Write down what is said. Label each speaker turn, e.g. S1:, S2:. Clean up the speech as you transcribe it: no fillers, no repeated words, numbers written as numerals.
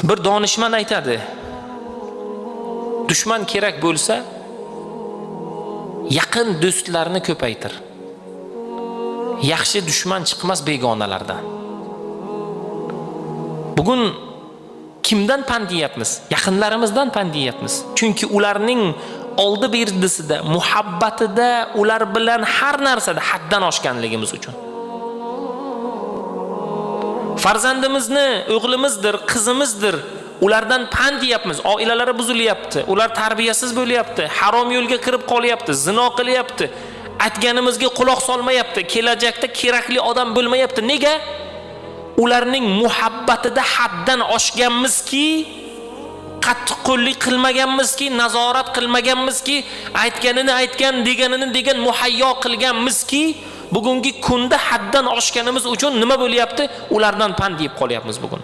S1: Bir donishmand aytadi, dushman kerak bo'lsa, yaqin do'stlarni ko'paytir. Yaxshi dushman chiqmas begonalardan. Bugun kimdan pand yeyapmiz? Yaqinlarimizdan pand yeyapmiz. Chunki ularning oldi berdisida, muhabbatida, ular bilan har narsada haddan oshganligimiz uchun. Farzandimizni, o'g'limizdir, qizimizdir, ulardan pand yeyapmiz. Oilalari buzilyapti, ular tarbiyasiz bo'lyapti, harom yo'lga kirib qolyapti, zino qilyapti. Aytganimizga quloq solmayapti, kelajakda kerakli odam bo'lmayapti. Nega? Ularning muhabbatida haddan oshganmizki, qattiqqo'llik qilmaganmizki, nazorat qilmaganmizki, aytganini aytgan, deganini degan muhayyo qilganmizki, bugungi kunda haddan oshganimiz uchun nima bo'lyapti? Ulardan pand yeb qolyapmiz bugun.